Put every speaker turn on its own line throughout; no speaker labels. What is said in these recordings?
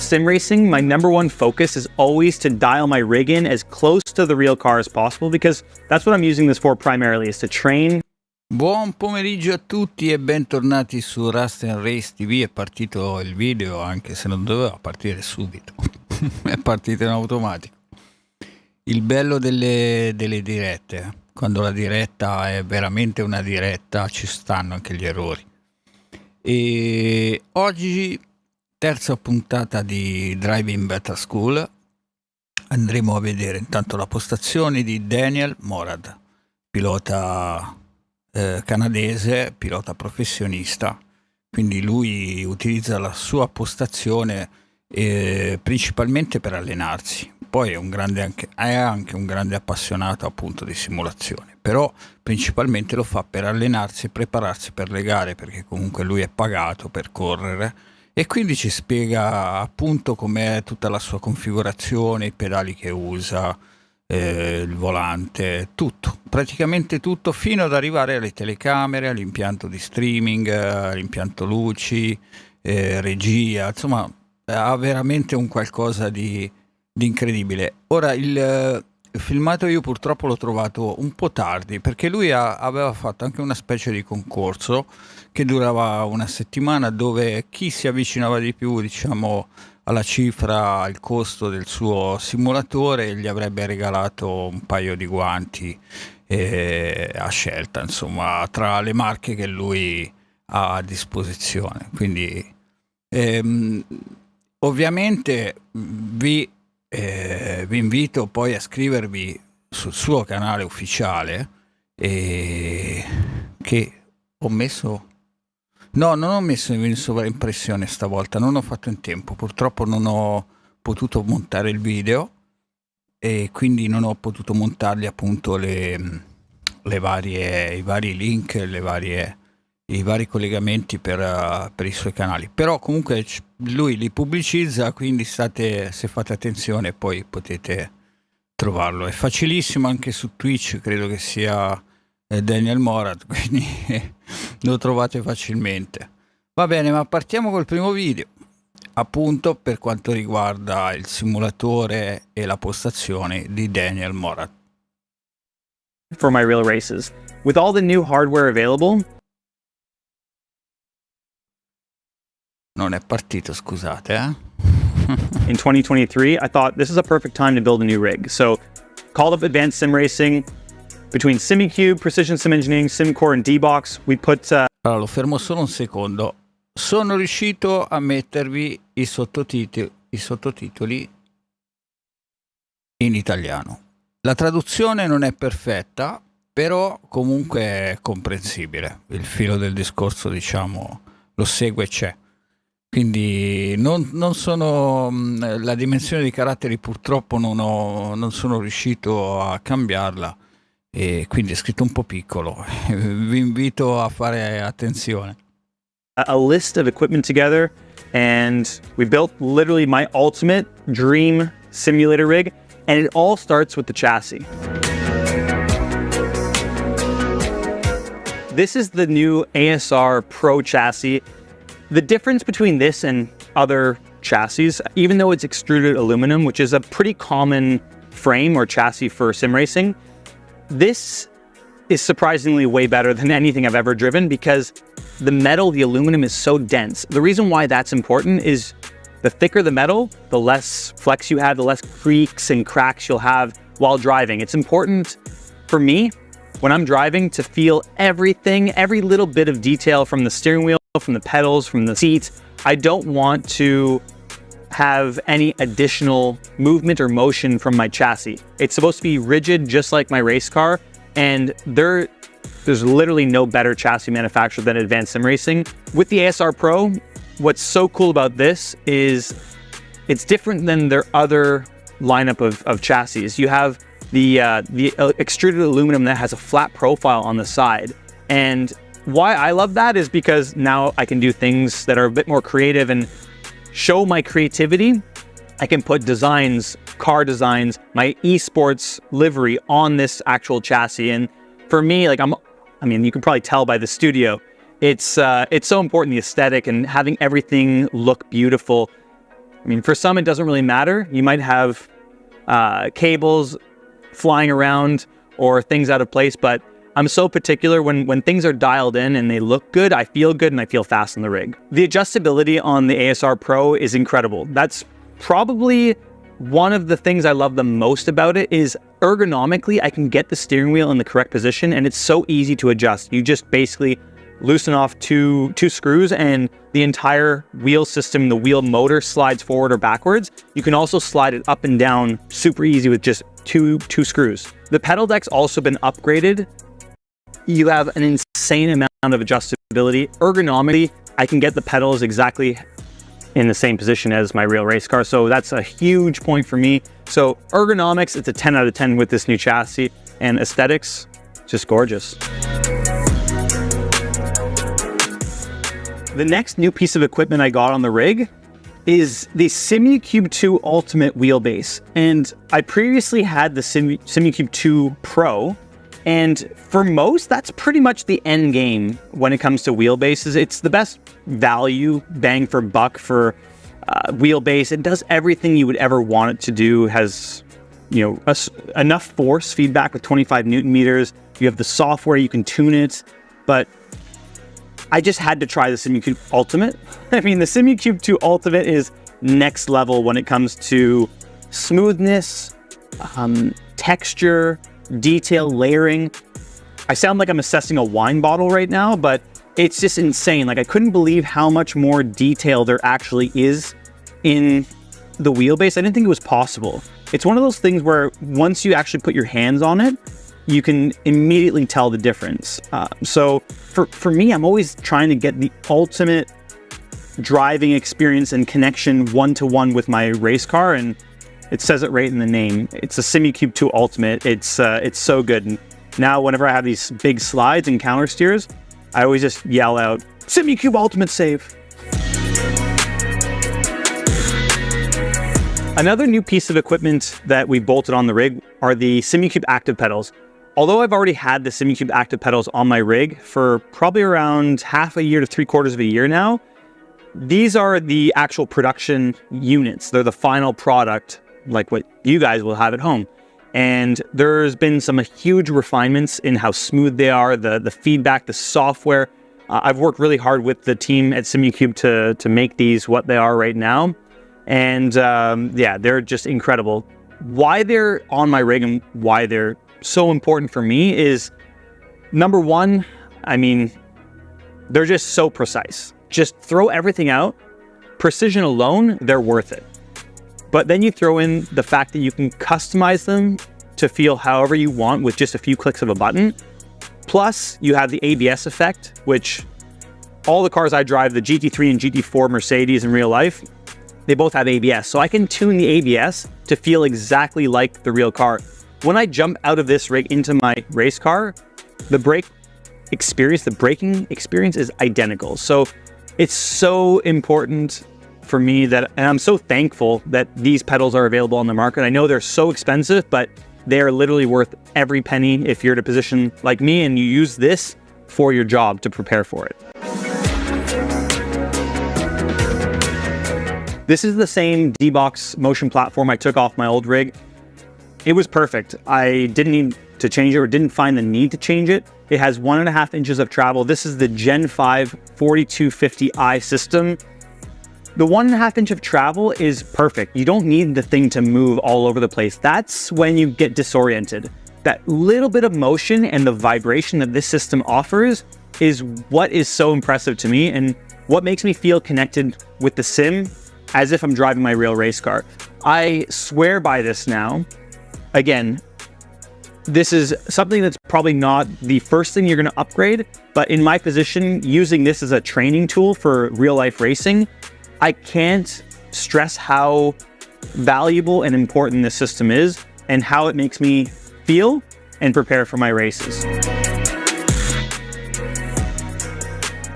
sim racing, my number one focus is always to dial my rig in as close to the real car as possible, because that's what I'm using this for primarily, is to train.
Buon pomeriggio a tutti e bentornati su Rust and Race TV. È partito il video, anche se non doveva partire subito. È partito in automatico. Il bello delle dirette, quando la diretta è veramente una diretta, ci stanno anche gli errori. E oggi, terza puntata di Driving Better School, andremo a vedere intanto la postazione di Daniel Morad, pilota canadese, pilota professionista. Quindi lui utilizza la sua postazione principalmente per allenarsi. Poi è anche un grande appassionato appunto di simulazione, però principalmente lo fa per allenarsi e prepararsi per le gare, perché comunque lui è pagato per correre, e quindi ci spiega appunto com'è tutta la sua configurazione, i pedali che usa, il volante, tutto, praticamente tutto, fino ad arrivare alle telecamere, all'impianto di streaming, all'impianto luci, regia, insomma ha veramente un qualcosa di incredibile. Ora il filmato io purtroppo l'ho trovato un po' tardi, perché lui aveva fatto anche una specie di concorso che durava una settimana, dove chi si avvicinava di più, diciamo, alla cifra, al costo del suo simulatore, gli avrebbe regalato un paio di guanti a scelta, insomma, tra le marche che lui ha a disposizione. Quindi ovviamente vi invito poi a iscrivervi sul suo canale ufficiale, che ho messo... No, non ho messo in sovraimpressione stavolta, non ho fatto in tempo, purtroppo non ho potuto montare il video e quindi non ho potuto montargli appunto i vari link, i vari collegamenti per i suoi canali. Però comunque lui li pubblicizza, quindi se fate attenzione poi potete trovarlo. È facilissimo anche su Twitch, credo che sia Daniel Morad, quindi lo trovate facilmente. Va bene, ma partiamo col primo video, appunto per quanto riguarda il simulatore e la postazione di Daniel Morad.
For my real races. With all the new hardware available...
Non è partito, scusate,
in 2023, I thought this is a perfect time to build a new rig. So, called up Advanced Sim Racing. Between SimiCube, Precision Sim Engineering, SimCore, and D-Box, we put...
Allora, lo fermo solo un secondo. Sono riuscito a mettervi i sottotitoli in italiano. La traduzione non è perfetta, però comunque è comprensibile. Il filo del discorso, diciamo, lo segue e c'è. Quindi non sono... la dimensione di caratteri purtroppo non sono riuscito a cambiarla, e quindi è scritto un po' piccolo. Vi invito a fare attenzione.
A list of equipment together, and we built literally my ultimate dream simulator rig, and it all starts with the chassis. This is the new ASR Pro chassis. The difference between this and other chassis, even though it's extruded aluminum, which is a pretty common frame or chassis for sim racing, this is surprisingly way better than anything I've ever driven, because the metal, the aluminum, is so dense. The reason why that's important is the thicker the metal, the less flex you have, the less creaks and cracks you'll have while driving. It's important for me when I'm driving to feel everything, every little bit of detail from the steering wheel, from the pedals, from the seat. I don't want to have any additional movement or motion from my chassis. It's supposed to be rigid, just like my race car, and there's literally no better chassis manufacturer than Advanced Sim Racing. With the ASR Pro, what's so cool about this is it's different than their other lineup of chassis. You have the extruded aluminum that has a flat profile on the side, and why I love that is because now I can do things that are a bit more creative and show my creativity. I can put designs, car designs, my esports livery on this actual chassis. And for me, like you can probably tell by the studio, it's so important, the aesthetic and having everything look beautiful. I mean, for some, it doesn't really matter. You might have cables flying around or things out of place, but I'm so particular when things are dialed in and they look good, I feel good and I feel fast on the rig. The adjustability on the ASR Pro is incredible. That's probably one of the things I love the most about it is ergonomically, I can get the steering wheel in the correct position and it's so easy to adjust. You just basically loosen off two screws and the entire wheel system, the wheel motor slides forward or backwards. You can also slide it up and down super easy with just two screws. The pedal deck's also been upgraded. You have an insane amount of adjustability. Ergonomically, I can get the pedals exactly in the same position as my real race car. So that's a huge point for me. So ergonomics, it's a 10 out of 10 with this new chassis, and aesthetics, just gorgeous. The next new piece of equipment I got on the rig is the Simucube 2 Ultimate wheelbase. And I previously had the Simucube 2 Pro, and for most, that's pretty much the end game when it comes to wheelbases. It's the best value, bang for buck for wheelbase. It does everything you would ever want it to do. Has, you know, enough force feedback with 25 Newton meters. You have the software, you can tune it, but I just had to try the Simucube Ultimate. I mean, the Simucube 2 Ultimate is next level when it comes to smoothness, texture, detail, layering. I sound like I'm assessing a wine bottle right now, but it's just insane. Like, I couldn't believe how much more detail there actually is in the wheelbase. I didn't think it was possible. It's one of those things where once you actually put your hands on it, you can immediately tell the difference. So for me, I'm always trying to get the ultimate driving experience and connection one-to-one with my race car, and it says it right in the name. It's a Simucube 2 Ultimate. It's so good. And now whenever I have these big slides and counter steers, I always just yell out, Simucube Ultimate save. Another new piece of equipment that we bolted on the rig are the Simucube Active pedals. Although I've already had the Simucube Active pedals on my rig for probably around half a year to 3/4 of a year now, these are the actual production units. They're the final product, like what you guys will have at home. And there's been some huge refinements in how smooth they are, the feedback, the software. I've worked really hard with the team at Simucube to make these what they are right now. And yeah, they're just incredible. Why they're on my rig and why they're so important for me is, number one, I mean, they're just so precise. Just throw everything out. Precision alone, they're worth it. But then you throw in the fact that you can customize them to feel however you want with just a few clicks of a button. Plus, you have the ABS effect, which all the cars I drive, the GT3 and GT4 Mercedes in real life, they both have ABS. So I can tune the ABS to feel exactly like the real car. When I jump out of this rig into my race car, the braking experience is identical. So it's so important for me and I'm so thankful that these pedals are available on the market. I know they're so expensive, but they are literally worth every penny if you're in a position like me and you use this for your job to prepare for it. This is the same D-Box motion platform I took off my old rig. It was perfect. I didn't need to change it or didn't find the need to change it. It has 1.5 inches of travel. This is the Gen 5 4250i system. The 1.5 inch of travel is perfect. You don't need the thing to move all over the place. That's when you get disoriented. That little bit of motion and the vibration that this system offers is what is so impressive to me and what makes me feel connected with the sim as if I'm driving my real race car. I swear by this now. Again, this is something that's probably not the first thing you're going to upgrade, but in my position, using this as a training tool for real life racing, I can't stress how valuable and important this system is and how it makes me feel and prepare for my races.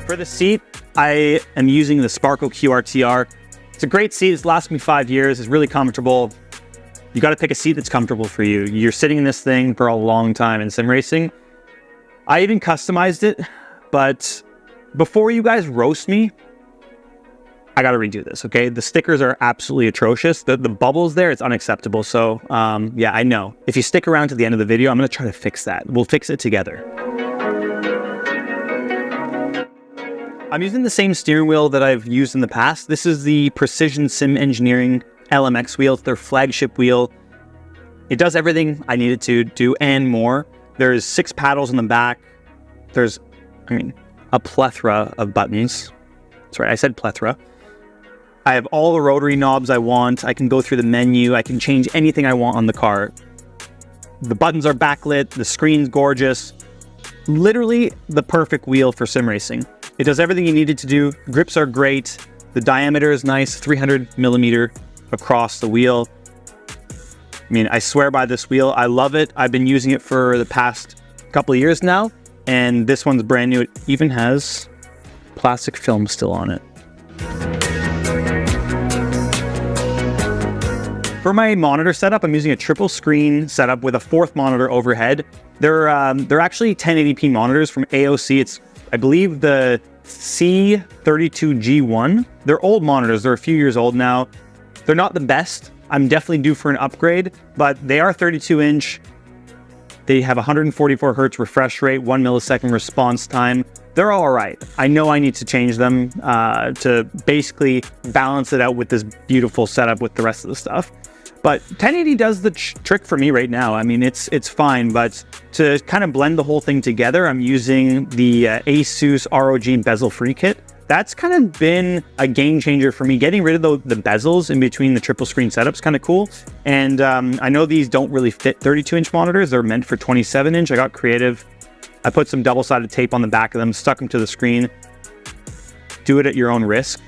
For the seat, I am using the Sparco QRTR. It's a great seat. It's lasted me 5 years. It's really comfortable. You got to pick a seat that's comfortable for you. You're sitting in this thing for a long time in sim racing. I even customized it, but before you guys roast me, I got to redo this, okay? The stickers are absolutely atrocious. The bubbles there, it's unacceptable. So yeah, I know. If you stick around to the end of the video, I'm going to try to fix that. We'll fix it together. I'm using the same steering wheel that I've used in the past. This is the Precision Sim Engineering LMX wheel. It's their flagship wheel. It does everything I need it to do and more. There's 6 paddles in the back. There's, a plethora of buttons. That's right, I said plethora. I have all the rotary knobs I want. I can go through the menu. I can change anything I want on the car. The buttons are backlit. The screen's gorgeous. Literally the perfect wheel for sim racing. It does everything you need it to do. Grips are great. The diameter is nice, 300 millimeter across the wheel. I swear by this wheel. I love it. I've been using it for the past couple of years now, and this one's brand new. It even has plastic film still on it. For my monitor setup, I'm using a triple screen setup with a 4th monitor overhead. They're actually 1080p monitors from AOC. It's, I believe, the C32G1. They're old monitors. They're a few years old now. They're not the best. I'm definitely due for an upgrade, but they are 32-inch. They have 144 hertz refresh rate, 1 millisecond response time. They're all right. I know I need to change them to basically balance it out with this beautiful setup with the rest of the stuff. But 1080 does the trick for me right now. It's fine, but to kind of blend the whole thing together, I'm using the Asus ROG bezel-free kit. That's kind of been a game changer for me. Getting rid of the bezels in between the triple screen setup's kind of cool. And I know these don't really fit 32-inch monitors. They're meant for 27-inch. I got creative. I put some double-sided tape on the back of them, stuck them to the screen. Do it at your own risk.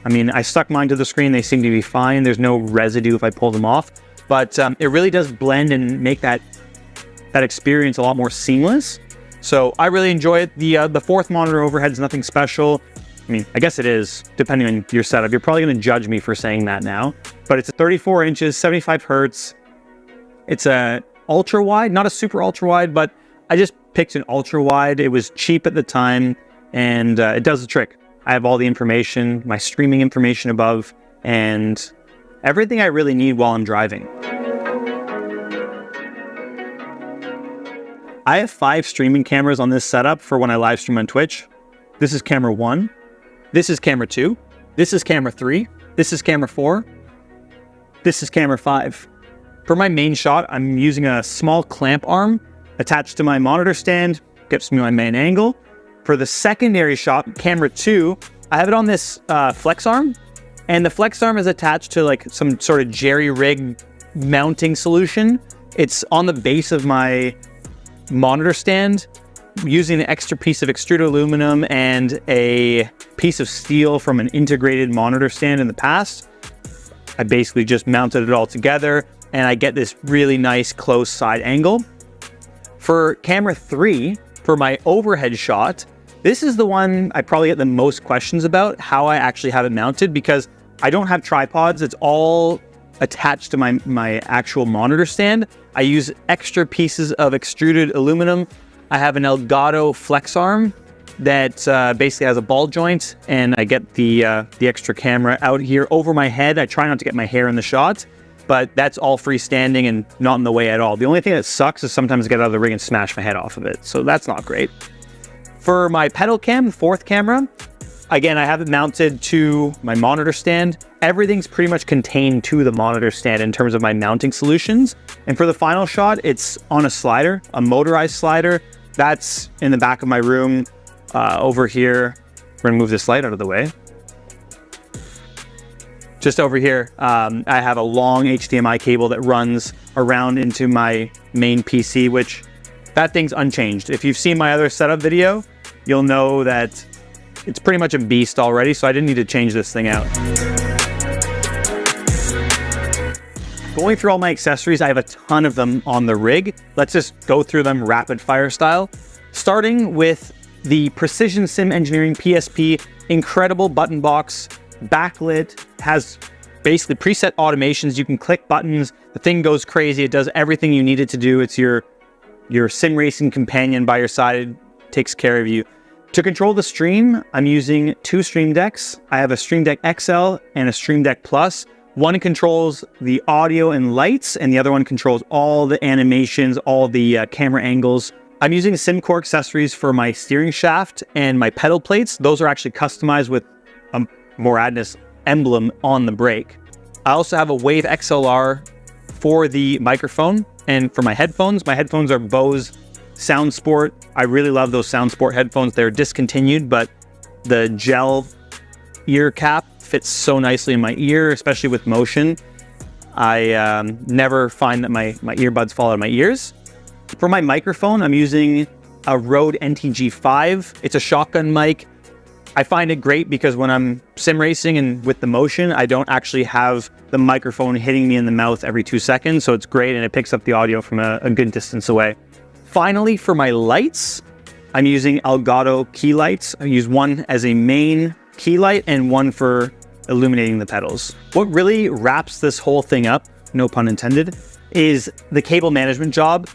I stuck mine to the screen. They seem to be fine. There's no residue if I pull them off. But it really does blend and make that experience a lot more seamless. So I really enjoy it. The 4th monitor overhead is nothing special. I guess it is, depending on your setup. You're probably going to judge me for saying that now. But it's a 34 inches, 75 hertz. It's a ultra wide, not a super ultra wide, but I just picked an ultra wide. It was cheap at the time, and it does the trick. I have all the information, my streaming information above, and everything I really need while I'm driving. I have 5 streaming cameras on this setup for when I live stream on Twitch. This is camera 1. This is camera 2. This is camera 3. This is camera 4. This is camera 5. For my main shot, I'm using a small clamp arm attached to my monitor stand. Gives me my main angle. For the secondary shot, camera 2, I have it on this flex arm. And the flex arm is attached to like some sort of jerry-rig mounting solution. It's on the base of my monitor stand, using an extra piece of extruded aluminum and a piece of steel from an integrated monitor stand in the past. I basically just mounted it all together, and I get this really nice close side angle. For camera 3, for my overhead shot, this is the one I probably get the most questions about, how I actually have it mounted, because I don't have tripods. It's all attached to my actual monitor stand. I use extra pieces of extruded aluminum. I have an Elgato flex arm that basically has a ball joint, and I get the extra camera out here over my head. I try not to get my hair in the shot, but that's all freestanding and not in the way at all. The only thing that sucks is sometimes I get out of the ring and smash my head off of it, so that's not great. For my pedal cam, the 4th camera, again, I have it mounted to my monitor stand. Everything's pretty much contained to the monitor stand in terms of my mounting solutions. And for the final shot, it's on a slider, a motorized slider. That's in the back of my room over here. We're gonna move this light out of the way. Just over here, I have a long HDMI cable that runs around into my main PC, which that thing's unchanged. If you've seen my other setup video, you'll know that it's pretty much a beast already, so I didn't need to change this thing out. Going through all my accessories, I have a ton of them on the rig. Let's just go through them rapid fire style. Starting with the Precision Sim Engineering PSP, incredible button box, backlit, has basically preset automations. You can click buttons, the thing goes crazy. It does everything you need it to do. It's your sim racing companion by your side. It takes care of you. To control the stream, I'm using two Stream Decks. I have a Stream Deck XL and a Stream Deck Plus. One controls the audio and lights, and the other one controls all the animations, all the camera angles. I'm using SimCore accessories for my steering shaft and my pedal plates. Those are actually customized with a Moradness emblem on the brake. I also have a Wave XLR for the microphone, and for my headphones are Bose Sound Sport. I really love those Sound Sport headphones. They're discontinued, but the gel ear cap fits so nicely in my ear, especially with motion. I never find that my earbuds fall out of my ears. For my microphone, I'm using a Rode NTG5. It's a shotgun mic. I find it great because when I'm sim racing and with the motion, I don't actually have the microphone hitting me in the mouth every 2 seconds. So it's great, and it picks up the audio from a good distance away. Finally, for my lights, I'm using Elgato key lights. I use one as a main key light and one for illuminating the pedals. What really wraps this whole thing up, no pun intended, is the cable management job.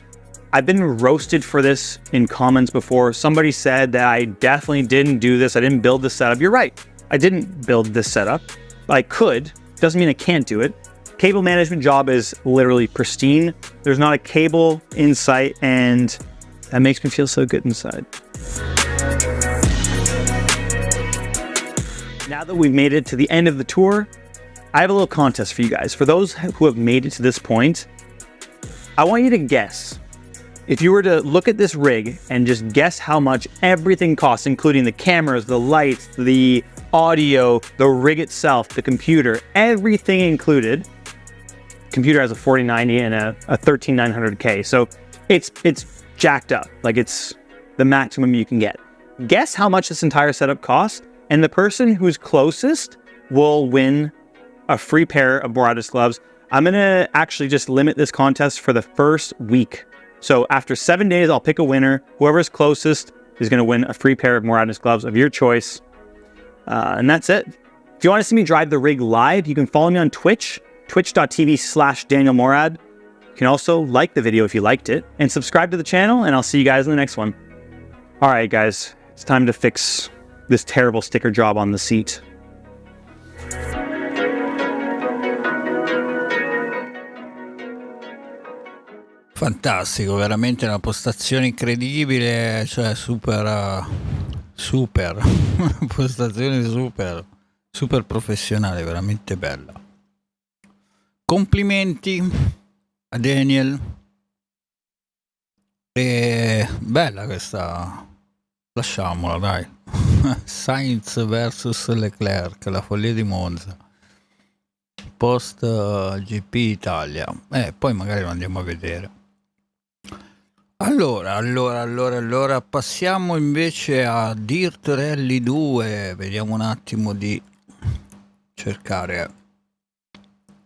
I've been roasted for this in comments before. Somebody said that I definitely didn't do this. I didn't build this setup. You're right. I didn't build this setup. I could. Doesn't mean I can't do it. Cable management job is literally pristine. There's not a cable in sight, and that makes me feel so good inside. Now that we've made it to the end of the tour, I have a little contest for you guys. For those who have made it to this point, I want you to guess. If you were to look at this rig and just guess how much everything costs, including the cameras, the lights, the audio, the rig itself, the computer, everything included. Computer has a 4090 and a 13900K, so it's jacked up. Like, it's the maximum you can get. Guess how much this entire setup costs, and the person who's closest will win a free pair of Moradness gloves. I'm gonna actually just limit this contest for the first week. So after 7 days, I'll pick a winner. Whoever's closest is going to win a free pair of Moradness gloves of your choice. And that's it. If you want to see me drive the rig live, you can follow me on Twitch, twitch.tv/Daniel Morad. You can also like the video if you liked it, and subscribe to the channel, and I'll see you guys in the next one. All right, guys, it's time to fix this terrible sticker job on the seat.
Fantastico, veramente una postazione incredibile, cioè super, una postazione super professionale, veramente bella. Complimenti a Daniel. E bella questa, lasciamola dai. Sainz versus Leclerc, la follia di Monza. Post GP Italia. Poi magari lo andiamo a vedere. Allora, passiamo invece a Dirt Rally 2. Vediamo un attimo di cercare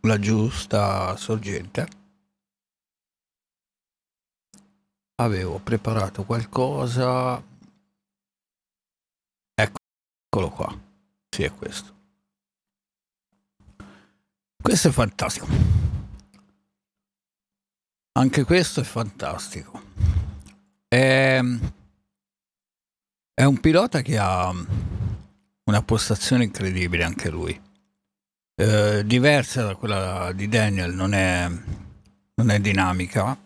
la giusta sorgente. Avevo preparato qualcosa. Eccolo qua. Sì, è questo. Questo è fantastico. Anche questo è fantastico. È un pilota che ha una postazione incredibile anche lui. Diversa da quella di Daniel, non è dinamica,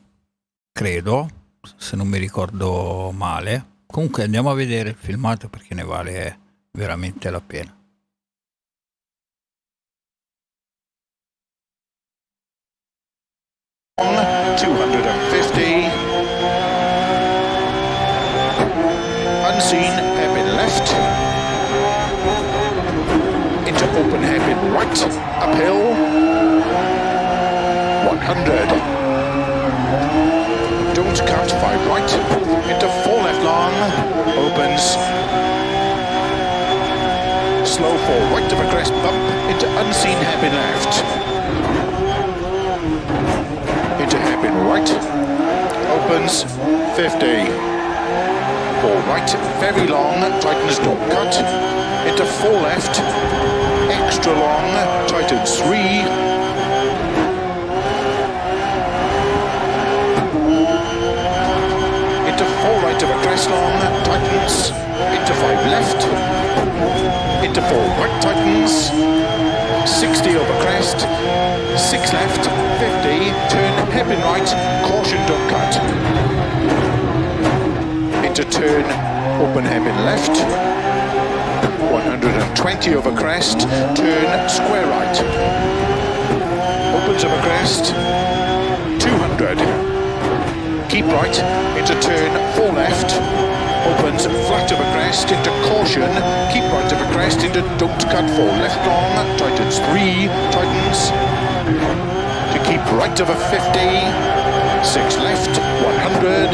credo, se non mi ricordo male. Comunque andiamo a vedere il filmato perché ne vale veramente la pena.
On 250, unseen hairpin left, into open hairpin right, uphill, 100, don't cut 5 right, into 4 left long, opens, slow 4 right of a crest bump, into unseen hairpin left, into hairpin right, opens 50, 4 right, very long, tightens don't cut, into 4 left, extra long, tightens 3, into 4 right of a crest long, tightens, into 5 left, into 4 right tightens, 60 over crest, 6 left, 50, turn hairpin right, caution don't cut. Into turn, open hairpin left, 120 over crest, turn square right. Opens over crest, 200. Keep right, into turn, 4 left, opens flat over crest, into caution, keep right over crest, into don't cut, 4 left long, tightens 3, tightens, to keep right over 50, 6 left, 100,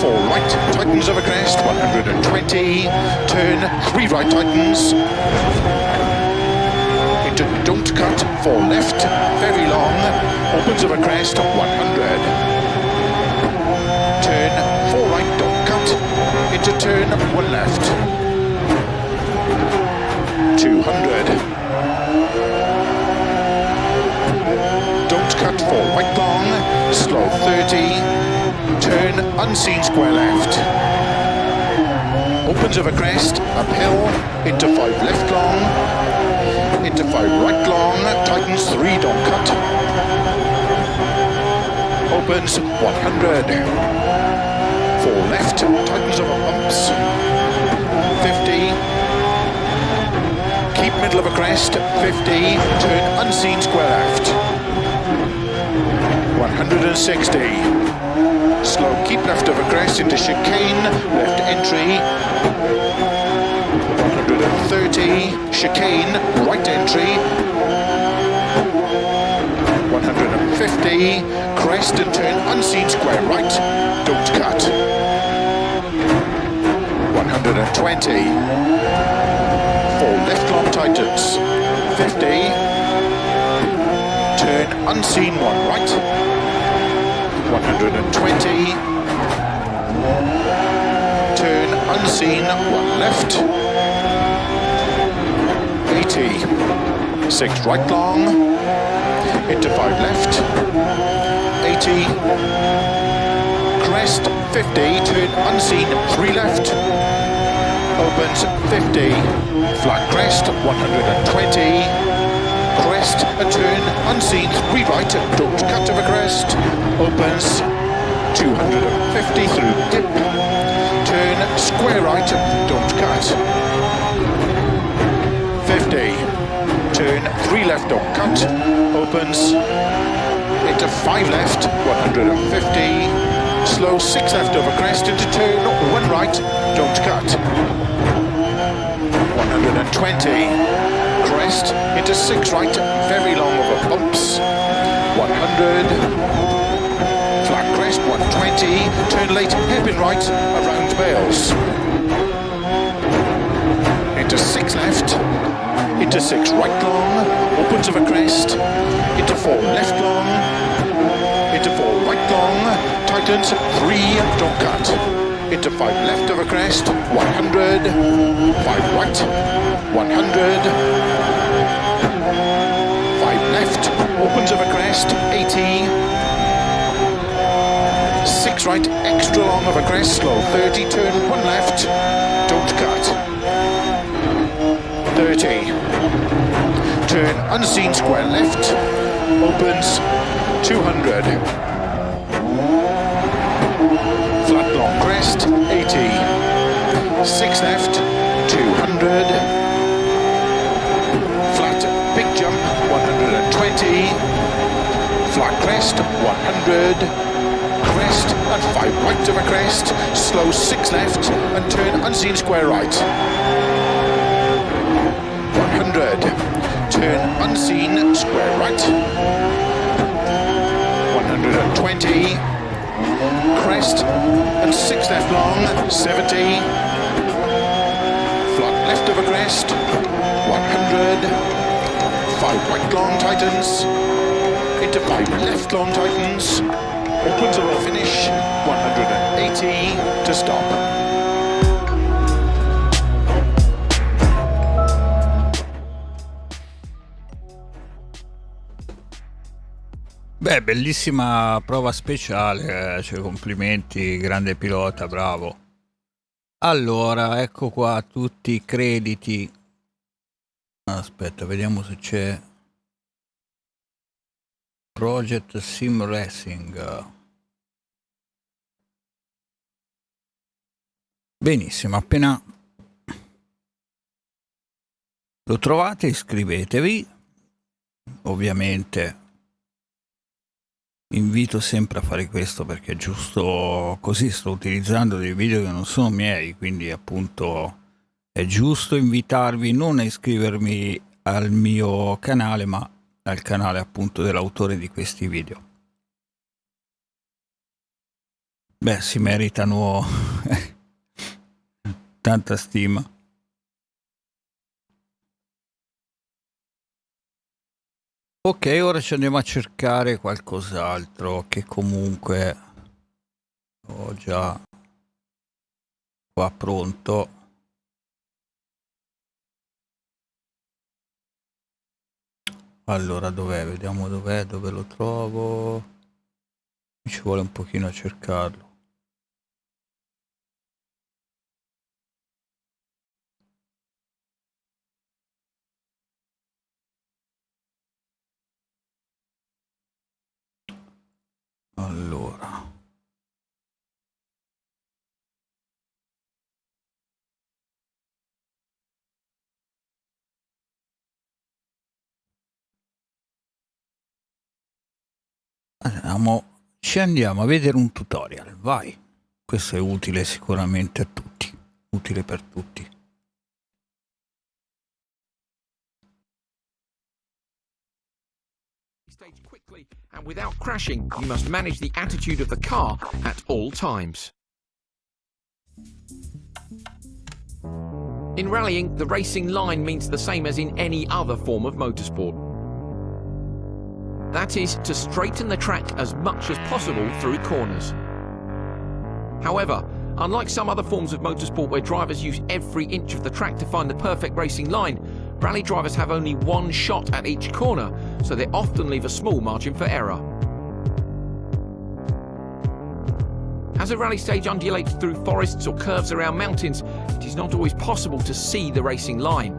4 right, tightens over crest, 120, turn, 3 right tightens, into don't cut, 4 left, very long, opens over crest, 100, turn, 4 right, don't cut, into turn, 1 left, 200, don't cut, 4 right long, slow 30, turn, unseen square left, opens over crest, uphill, into 5 left long, into 5 right long, tightens 3, don't cut, opens 100, 4 left, tightens over bumps, 50, keep middle of a crest, 50, turn unseen square left, 160, slow keep left over crest into chicane, left entry, 130, chicane, right entry, 150, crest and turn unseen square right, don't cut, 120, 4 left long tightens, 50, turn unseen 1 right, 120, turn unseen 1 left, 80, 6 right long, into 5 left, 80, crest 50, turn unseen 3 left, opens 50, flat crest 120, crest, a turn, unseen, 3 right, don't cut over crest, opens, 250 through dip, turn, square right, don't cut, 50, turn, 3 left, don't cut, opens, into 5 left, 150, slow 6 left over crest, into turn, 1 right, don't cut, 120, crest, into 6 right, very long over bumps, 100, flat crest, 120, turn late, hairpin right, around bales, into 6 left, into 6 right long, opens over crest, into 4 left long, into 4 right long, tightens, 3, don't cut, into 5 left over crest, 100, 5 right, 100, 5 left, opens over crest, 80, 6 right, extra long over crest, slow 30, turn 1 left, don't cut, 30, turn unseen square left, opens 200, flat long crest, 80, 6 left, 200, flat big jump, 120, flat crest, 100, crest and 5 right over crest, slow 6 left and turn unseen square right, 100, turn unseen square right, 120, crest and 6 left long, 70, flat left over crest, 100, 5 right long tightens, into 5 left long tightens, opens or finish, 180 to stop.
Beh, bellissima prova speciale, cioè complimenti, grande pilota, bravo. Allora, ecco qua tutti i crediti. Aspetta, vediamo se c'è Project Sim Racing. Benissimo, appena lo trovate iscrivetevi. Ovviamente invito sempre a fare questo perché è giusto così, sto utilizzando dei video che non sono miei, quindi appunto è giusto invitarvi non a iscrivermi al mio canale ma al canale appunto dell'autore di questi video. Beh, si meritano tanta stima. Ok, ora ci andiamo a cercare qualcos'altro che comunque ho già qua pronto. Allora, dov'è? Vediamo dov'è, dove lo trovo. Ci vuole un pochino a cercarlo. Allora. Ci andiamo a vedere un tutorial, vai. Questo è utile sicuramente a tutti, utile per tutti.
Stage quickly and without crashing, you must manage the attitude of the car at all times. In rallying, the racing line means the same as in any other form of motorsport. That is, to straighten the track as much as possible through corners. However, unlike some other forms of motorsport where drivers use every inch of the track to find the perfect racing line, rally drivers have only one shot at each corner, so they often leave a small margin for error. As a rally stage undulates through forests or curves around mountains, it is not always possible to see the racing line.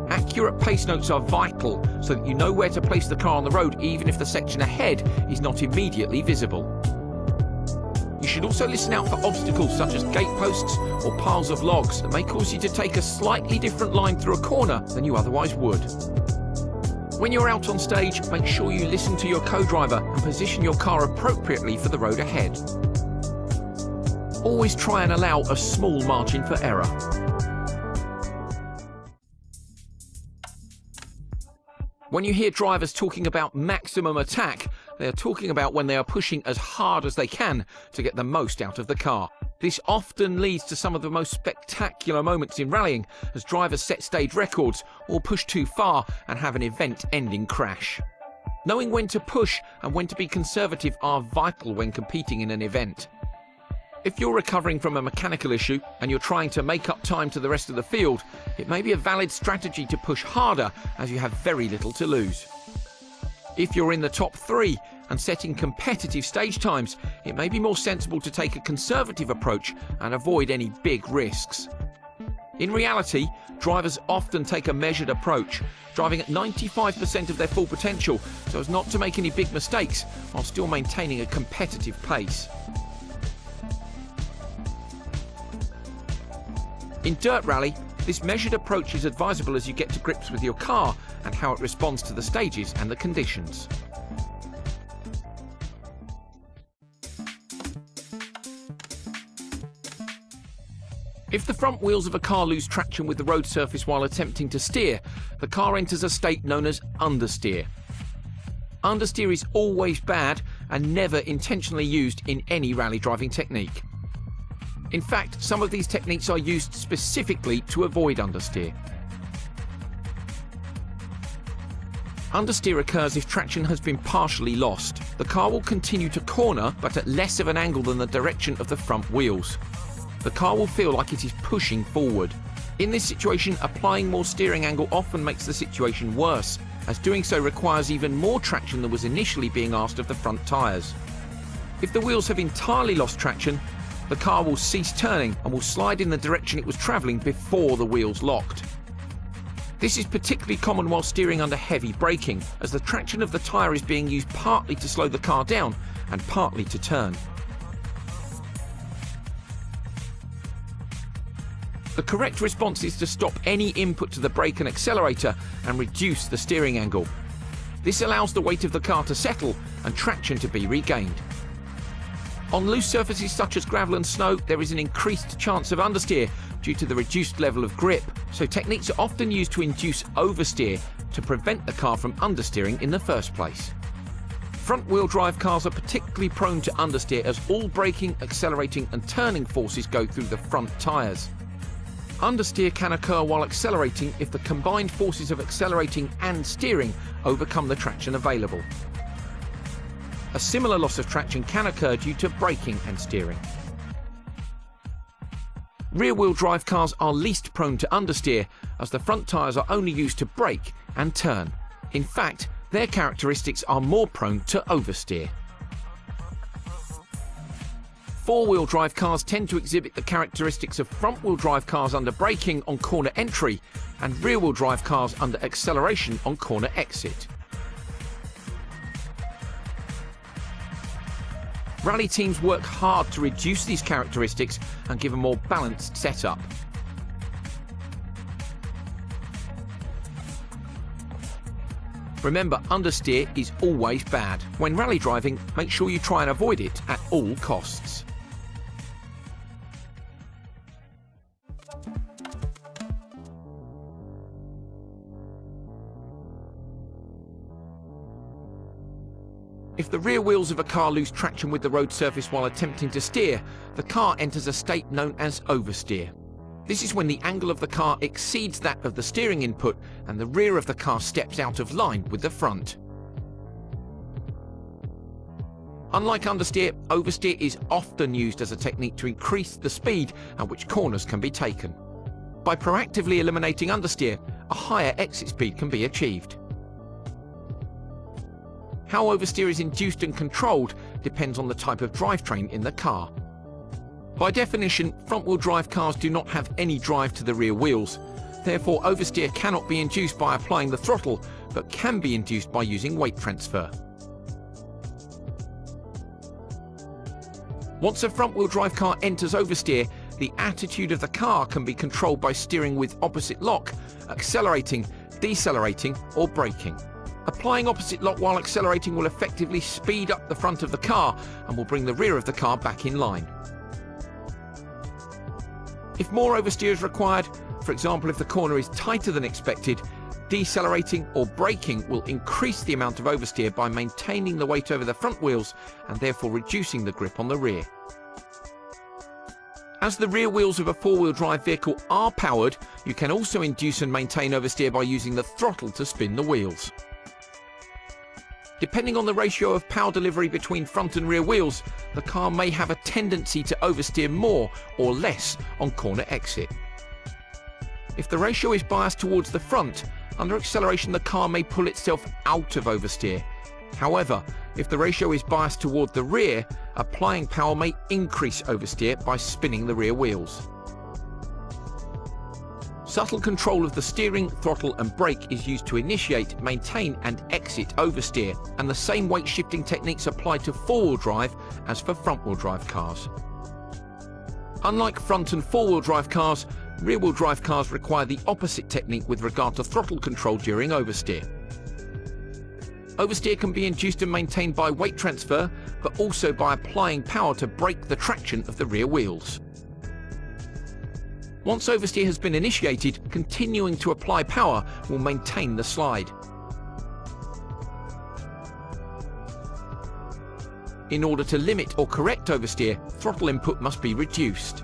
Accurate pace notes are vital so that you know where to place the car on the road even if the section ahead is not immediately visible. You should also listen out for obstacles such as gate posts or piles of logs that may cause you to take a slightly different line through a corner than you otherwise would. When you're out on stage, make sure you listen to your co-driver and position your car appropriately for the road ahead. Always try and allow a small margin for error. When you hear drivers talking about maximum attack, they are talking about when they are pushing as hard as they can to get the most out of the car. This often leads to some of the most spectacular moments in rallying as drivers set stage records or push too far and have an event-ending crash. Knowing when to push and when to be conservative are vital when competing in an event. If you're recovering from a mechanical issue and you're trying to make up time to the rest of the field, it may be a valid strategy to push harder as you have very little to lose. If you're in the top 3 and setting competitive stage times, it may be more sensible to take a conservative approach and avoid any big risks. In reality, drivers often take a measured approach, driving at 95% of their full potential so as not to make any big mistakes while still maintaining a competitive pace. In dirt rally, this measured approach is advisable as you get to grips with your car and how it responds to the stages and the conditions. If the front wheels of a car lose traction with the road surface while attempting to steer, the car enters a state known as understeer. Understeer is always bad and never intentionally used in any rally driving technique. In fact, some of these techniques are used specifically to avoid understeer. Understeer occurs if traction has been partially lost. The car will continue to corner, but at less of an angle than the direction of the front wheels. The car will feel like it is pushing forward. In this situation, applying more steering angle often makes the situation worse, as doing so requires even more traction than was initially being asked of the front tyres. If the wheels have entirely lost traction, the car will cease turning and will slide in the direction it was travelling before the wheels locked. This is particularly common while steering under heavy braking, as the traction of the tyre is being used partly to slow the car down and partly to turn. The correct response is to stop any input to the brake and accelerator and reduce the steering angle. This allows the weight of the car to settle and traction to be regained. On loose surfaces such as gravel and snow, there is an increased chance of understeer due to the reduced level of grip, so techniques are often used to induce oversteer to prevent the car from understeering in the first place. Front-wheel drive cars are particularly prone to understeer as all braking, accelerating and turning forces go through the front tyres. Understeer can occur while accelerating if the combined forces of accelerating and steering overcome the traction available. A similar loss of traction can occur due to braking and steering. Rear-wheel drive cars are least prone to understeer as the front tyres are only used to brake and turn. In fact, their characteristics are more prone to oversteer. Four-wheel drive cars tend to exhibit the characteristics of front-wheel drive cars under braking on corner entry and rear-wheel drive cars under acceleration on corner exit. Rally teams work hard to reduce these characteristics and give a more balanced setup. Remember, understeer is always bad. When rally driving, make sure you try and avoid it at all costs. If the rear wheels of a car lose traction with the road surface while attempting to steer, the car enters a state known as oversteer. This is when the angle of the car exceeds that of the steering input and the rear of the car steps out of line with the front. Unlike understeer, oversteer is often used as a technique to increase the speed at which corners can be taken. By proactively eliminating understeer, a higher exit speed can be achieved. How oversteer is induced and controlled depends on the type of drivetrain in the car. By definition, front-wheel drive cars do not have any drive to the rear wheels. Therefore, oversteer cannot be induced by applying the throttle, but can be induced by using weight transfer. Once a front-wheel drive car enters oversteer, the attitude of the car can be controlled by steering with opposite lock, accelerating, decelerating, or braking. Applying opposite lock while accelerating will effectively speed up the front of the car and will bring the rear of the car back in line. If more oversteer is required, for example if the corner is tighter than expected, decelerating or braking will increase the amount of oversteer by maintaining the weight over the front wheels and therefore reducing the grip on the rear. As the rear wheels of a four-wheel drive vehicle are powered, you can also induce and maintain oversteer by using the throttle to spin the wheels. Depending on the ratio of power delivery between front and rear wheels, the car may have a tendency to oversteer more or less on corner exit. If the ratio is biased towards the front, under acceleration the car may pull itself out of oversteer. However, if the ratio is biased toward the rear, applying power may increase oversteer by spinning the rear wheels. Subtle control of the steering, throttle and brake is used to initiate, maintain and exit oversteer, and the same weight shifting techniques apply to four-wheel drive as for front-wheel drive cars. Unlike front and four-wheel drive cars, rear-wheel drive cars require the opposite technique with regard to throttle control during oversteer. Oversteer can be induced and maintained by weight transfer, but also by applying power to break the traction of the rear wheels. Once oversteer has been initiated, continuing to apply power will maintain the slide. In order to limit or correct oversteer, throttle input must be reduced.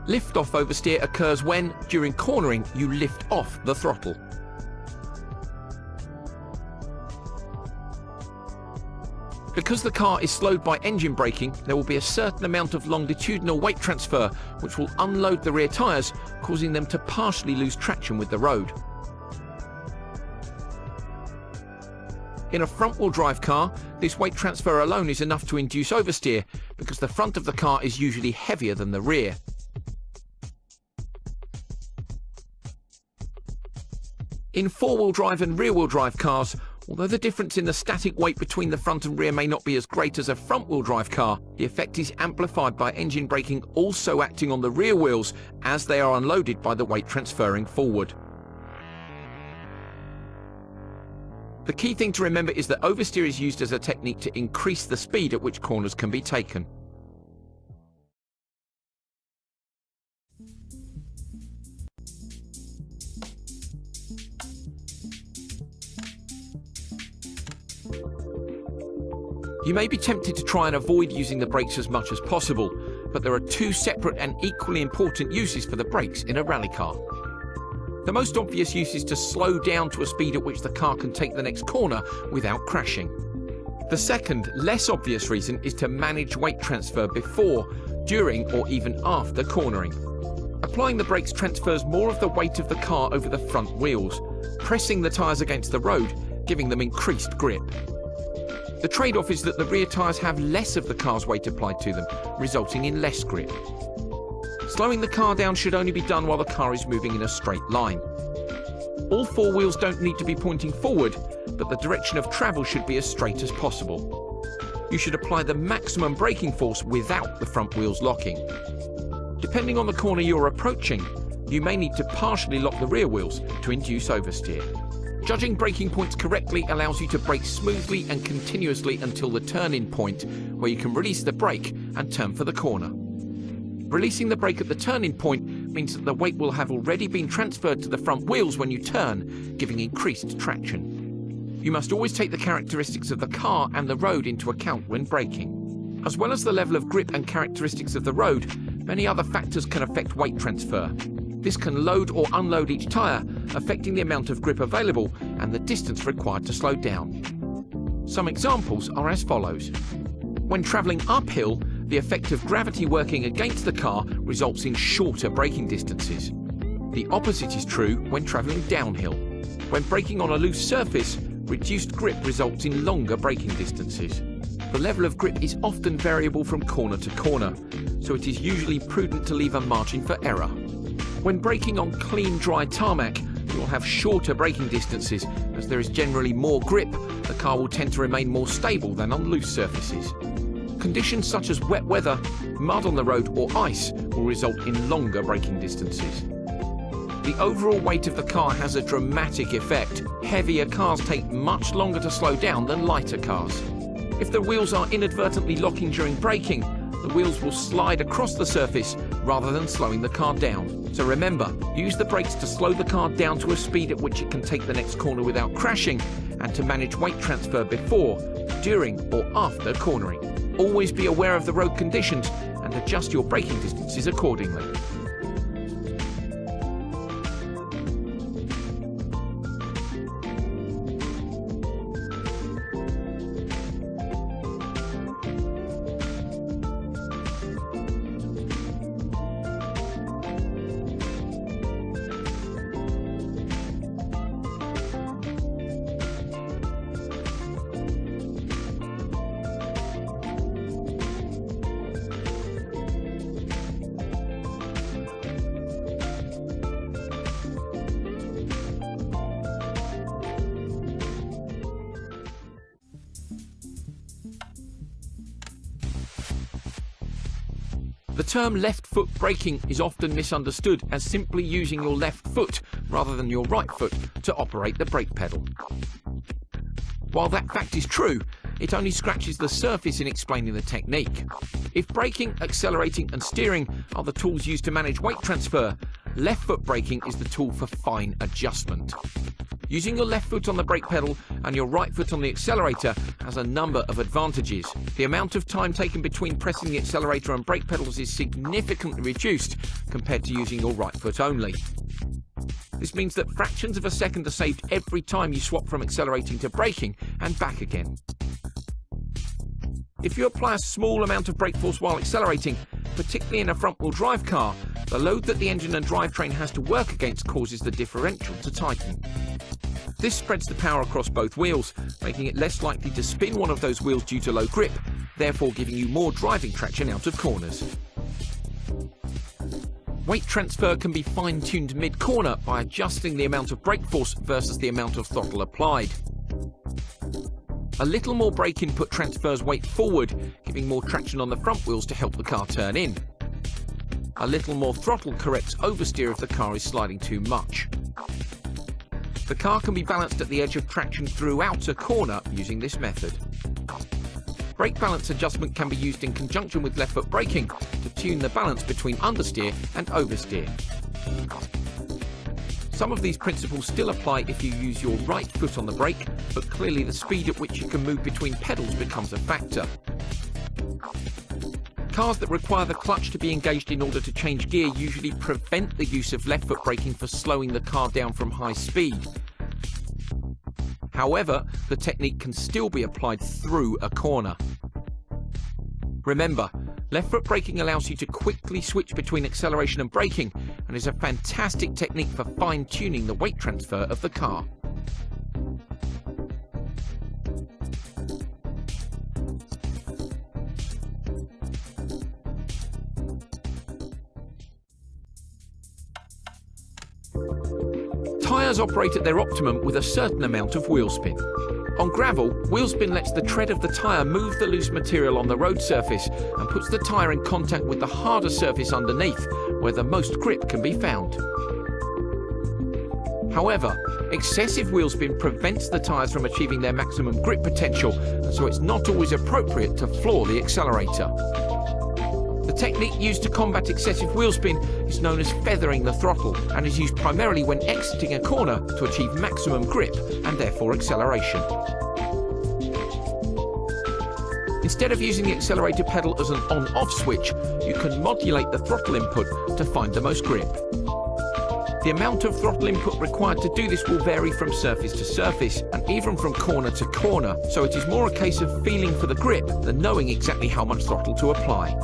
Lift-off oversteer occurs when, during cornering, you lift off the throttle. Because the car is slowed by engine braking, there will be a certain amount of longitudinal weight transfer which will unload the rear tyres, causing them to partially lose traction with the road. In a front-wheel drive car, this weight transfer alone is enough to induce oversteer because the front of the car is usually heavier than the rear. In four-wheel drive and rear-wheel drive cars, although the difference in the static weight between the front and rear may not be as great as a front-wheel drive car, the effect is amplified by engine braking also acting on the rear wheels as they are unloaded by the weight transferring forward. The key thing to remember is that oversteer is used as a technique to increase the speed at which corners can be taken. You may be tempted to try and avoid using the brakes as much as possible, but there are two separate and equally important uses for the brakes in a rally car. The most obvious use is to slow down to a speed at which the car can take the next corner without crashing. The second, less obvious reason is to manage weight transfer before, during, or even after cornering. Applying the brakes transfers more of the weight of the car over the front wheels, pressing the tyres against the road, giving them increased grip. The trade-off is that the rear tyres have less of the car's weight applied to them, resulting in less grip. Slowing the car down should only be done while the car is moving in a straight line. All four wheels don't need to be pointing forward, but the direction of travel should be as straight as possible. You should apply the maximum braking force without the front wheels locking. Depending on the corner you're approaching, you may need to partially lock the rear wheels to induce oversteer. Judging braking points correctly allows you to brake smoothly and continuously until the turn-in point, where you can release the brake and turn for the corner. Releasing the brake at the turn-in point means that the weight will have already been transferred to the front wheels when you turn, giving increased traction. You must always take the characteristics of the car and the road into account when braking. As well as the level of grip and characteristics of the road, many other factors can affect weight transfer. This can load or unload each tyre, affecting the amount of grip available and the distance required to slow down. Some examples are as follows. When travelling uphill, the effect of gravity working against the car results in shorter braking distances. The opposite is true when travelling downhill. When braking on a loose surface, reduced grip results in longer braking distances. The level of grip is often variable from corner to corner, so it is usually prudent to leave a margin for error. When braking on clean, dry tarmac, you will have shorter braking distances. As there is generally more grip, the car will tend to remain more stable than on loose surfaces. Conditions such as wet weather, mud on the road or ice will result in longer braking distances. The overall weight of the car has a dramatic effect. Heavier cars take much longer to slow down than lighter cars. If the wheels are inadvertently locking during braking, the wheels will slide across the surface rather than slowing the car down. So remember, use the brakes to slow the car down to a speed at which it can take the next corner without crashing, and to manage weight transfer before, during or after cornering. Always be aware of the road conditions and adjust your braking distances accordingly. The term left foot braking is often misunderstood as simply using your left foot rather than your right foot to operate the brake pedal. While that fact is true, it only scratches the surface in explaining the technique. If braking, accelerating and steering are the tools used to manage weight transfer, left foot braking is the tool for fine adjustment. Using your left foot on the brake pedal and your right foot on the accelerator has a number of advantages. The amount of time taken between pressing the accelerator and brake pedals is significantly reduced compared to using your right foot only. This means that fractions of a second are saved every time you swap from accelerating to braking and back again. If you apply a small amount of brake force while accelerating, particularly in a front-wheel drive car, the load that the engine and drivetrain has to work against causes the differential to tighten. This spreads the power across both wheels, making it less likely to spin one of those wheels due to low grip, therefore giving you more driving traction out of corners. Weight transfer can be fine-tuned mid-corner by adjusting the amount of brake force versus the amount of throttle applied. A little more brake input transfers weight forward, giving more traction on the front wheels to help the car turn in. A little more throttle corrects oversteer if the car is sliding too much. The car can be balanced at the edge of traction throughout a corner using this method. Brake balance adjustment can be used in conjunction with left foot braking to tune the balance between understeer and oversteer. Some of these principles still apply if you use your right foot on the brake, but clearly the speed at which you can move between pedals becomes a factor. Cars that require the clutch to be engaged in order to change gear usually prevent the use of left foot braking for slowing the car down from high speed. However, the technique can still be applied through a corner. Remember, left foot braking allows you to quickly switch between acceleration and braking and is a fantastic technique for fine-tuning the weight transfer of the car. Tyres operate at their optimum with a certain amount of wheel spin. On gravel, wheel spin lets the tread of the tyre move the loose material on the road surface and puts the tyre in contact with the harder surface underneath, where the most grip can be found. However, excessive wheel spin prevents the tyres from achieving their maximum grip potential, and so it's not always appropriate to floor the accelerator. The technique used to combat excessive wheel spin is known as feathering the throttle and is used primarily when exiting a corner to achieve maximum grip and therefore acceleration. Instead of using the accelerator pedal as an on-off switch, you can modulate the throttle input to find the most grip. The amount of throttle input required to do this will vary from surface to surface and even from corner to corner, so it is more a case of feeling for the grip than knowing exactly how much throttle to apply.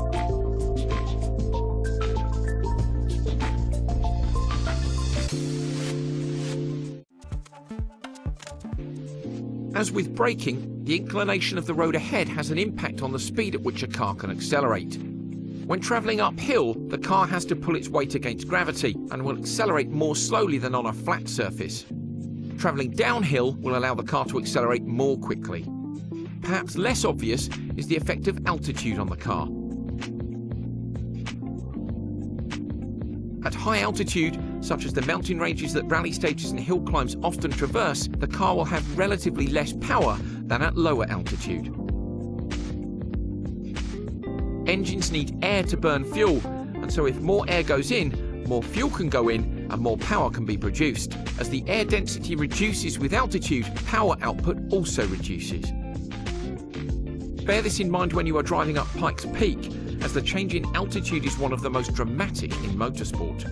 As with braking, the inclination of the road ahead has an impact on the speed at which a car can accelerate. When travelling uphill, the car has to pull its weight against gravity and will accelerate more slowly than on a flat surface. Travelling downhill will allow the car to accelerate more quickly. Perhaps less obvious is the effect of altitude on the car. At high altitude, such as the mountain ranges that rally stages and hill climbs often traverse, the car will have relatively less power than at lower altitude. Engines need air to burn fuel, and so if more air goes in, more fuel can go in and more power can be produced. As the air density reduces with altitude, power output also reduces. Bear this in mind when you are driving up Pikes Peak, as the change in altitude is one of the most dramatic in motorsport.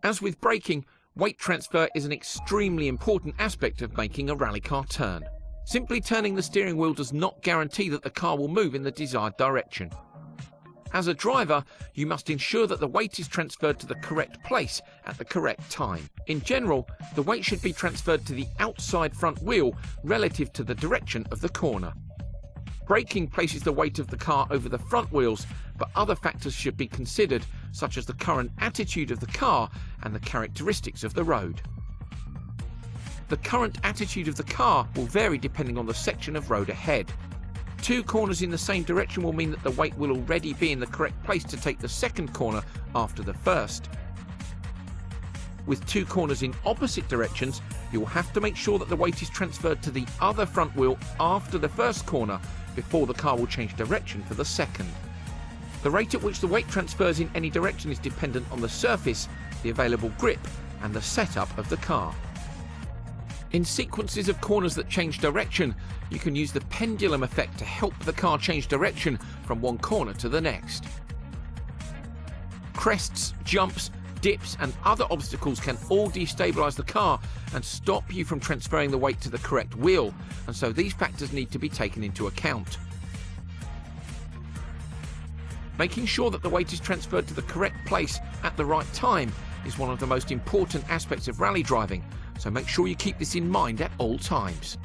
As with braking, weight transfer is an extremely important aspect of making a rally car turn. Simply turning the steering wheel does not guarantee that the car will move in the desired direction. As a driver, you must ensure that the weight is transferred to the correct place at the correct time. In general, the weight should be transferred to the outside front wheel relative to the direction of the corner. Braking places the weight of the car over the front wheels, but other factors should be considered, such as the current attitude of the car and the characteristics of the road. The current attitude of the car will vary depending on the section of road ahead. Two corners in the same direction will mean that the weight will already be in the correct place to take the second corner after the first. With two corners in opposite directions, you will have to make sure that the weight is transferred to the other front wheel after the first corner before the car will change direction for the second. The rate at which the weight transfers in any direction is dependent on the surface, the available grip, and the setup of the car. In sequences of corners that change direction, you can use the pendulum effect to help the car change direction from one corner to the next. Crests, jumps, dips and other obstacles can all destabilize the car and stop you from transferring the weight to the correct wheel, and so these factors need to be taken into account. Making sure that the weight is transferred to the correct place at the right time is one of the most important aspects of rally driving, so make sure you keep this in mind at all times.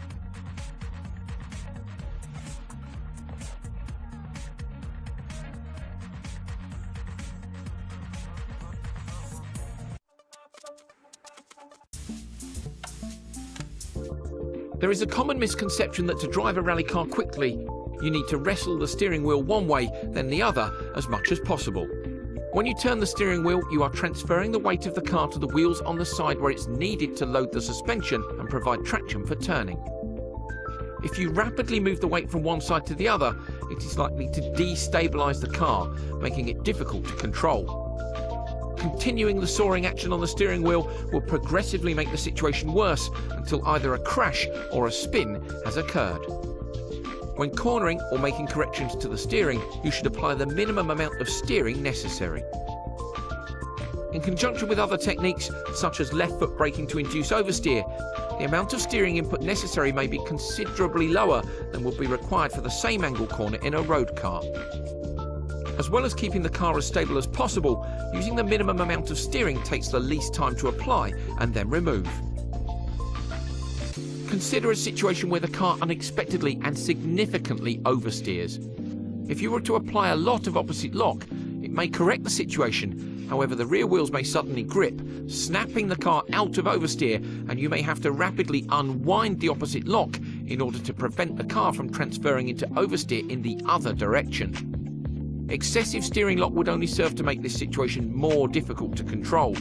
There is a common misconception that to drive a rally car quickly, you need to wrestle the steering wheel one way, then the other, as much as possible. When you turn the steering wheel, you are transferring the weight of the car to the wheels on the side where it's needed to load the suspension and provide traction for turning. If you rapidly move the weight from one side to the other, it is likely to destabilize the car, making it difficult to control. Continuing the soaring action on the steering wheel will progressively make the situation worse until either a crash or a spin has occurred. When cornering or making corrections to the steering, you should apply the minimum amount of steering necessary. In conjunction with other techniques, such as left foot braking to induce oversteer, the amount of steering input necessary may be considerably lower than would be required for the same angle corner in a road car. As well as keeping the car as stable as possible, using the minimum amount of steering takes the least time to apply and then remove. Consider a situation where the car unexpectedly and significantly oversteers. If you were to apply a lot of opposite lock, it may correct the situation. However, the rear wheels may suddenly grip, snapping the car out of oversteer, and you may have to rapidly unwind the opposite lock in order to prevent the car from transferring into oversteer in the other direction. Excessive steering lock would only serve to make this situation more difficult to control.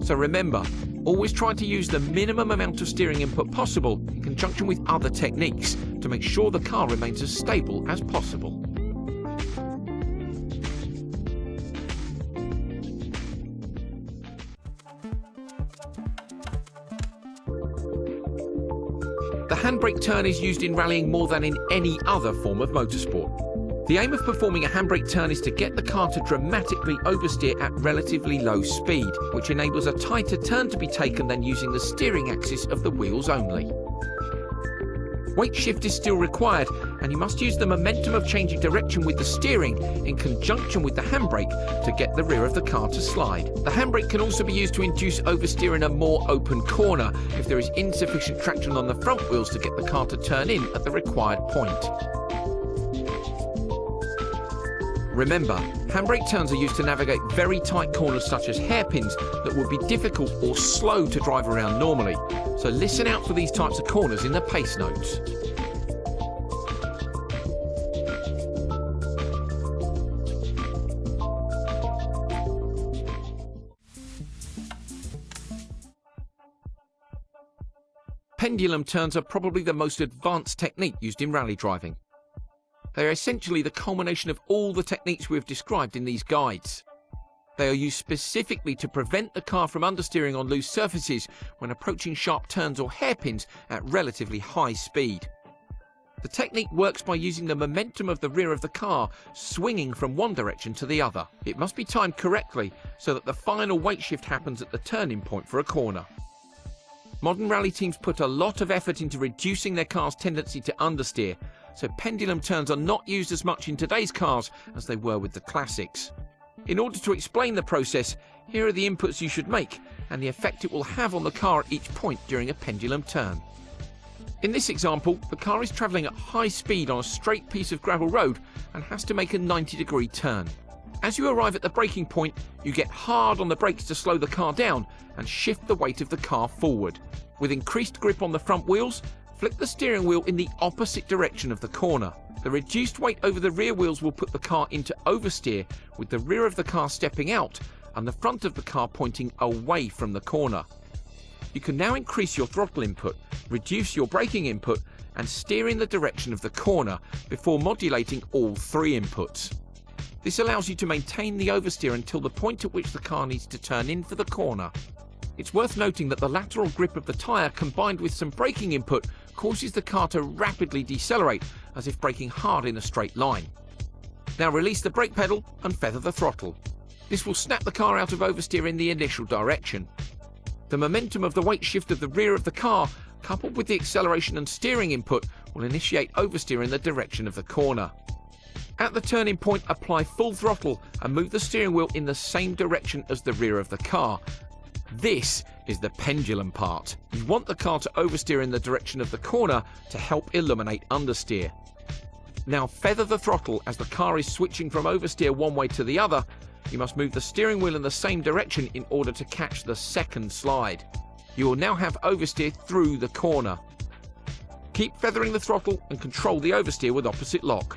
So remember, always try to use the minimum amount of steering input possible in conjunction with other techniques to make sure the car remains as stable as possible. The handbrake turn is used in rallying more than in any other form of motorsport. The aim of performing a handbrake turn is to get the car to dramatically oversteer at relatively low speed, which enables a tighter turn to be taken than using the steering axis of the wheels only. Weight shift is still required, and you must use the momentum of changing direction with the steering in conjunction with the handbrake to get the rear of the car to slide. The handbrake can also be used to induce oversteer in a more open corner if there is insufficient traction on the front wheels to get the car to turn in at the required point. Remember, handbrake turns are used to navigate very tight corners such as hairpins that would be difficult or slow to drive around normally. So listen out for these types of corners in the pace notes. Pendulum turns are probably the most advanced technique used in rally driving. They are essentially the culmination of all the techniques we have described in these guides. They are used specifically to prevent the car from understeering on loose surfaces when approaching sharp turns or hairpins at relatively high speed. The technique works by using the momentum of the rear of the car swinging from one direction to the other. It must be timed correctly so that the final weight shift happens at the turning point for a corner. Modern rally teams put a lot of effort into reducing their car's tendency to understeer, so pendulum turns are not used as much in today's cars as they were with the classics. In order to explain the process, here are the inputs you should make and the effect it will have on the car at each point during a pendulum turn. In this example, the car is travelling at high speed on a straight piece of gravel road and has to make a 90-degree turn. As you arrive at the braking point, you get hard on the brakes to slow the car down and shift the weight of the car forward. With increased grip on the front wheels, flick the steering wheel in the opposite direction of the corner. The reduced weight over the rear wheels will put the car into oversteer, with the rear of the car stepping out and the front of the car pointing away from the corner. You can now increase your throttle input, reduce your braking input, and steer in the direction of the corner before modulating all three inputs. This allows you to maintain the oversteer until the point at which the car needs to turn in for the corner. It's worth noting that the lateral grip of the tyre combined with some braking input causes the car to rapidly decelerate, as if braking hard in a straight line. Now release the brake pedal and feather the throttle. This will snap the car out of oversteer in the initial direction. The momentum of the weight shift of the rear of the car, coupled with the acceleration and steering input, will initiate oversteer in the direction of the corner. At the turning point, apply full throttle and move the steering wheel in the same direction as the rear of the car. This is the pendulum part. You want the car to oversteer in the direction of the corner to help eliminate understeer. Now feather the throttle as the car is switching from oversteer one way to the other. You must move the steering wheel in the same direction in order to catch the second slide. You will now have oversteer through the corner. Keep feathering the throttle and control the oversteer with opposite lock.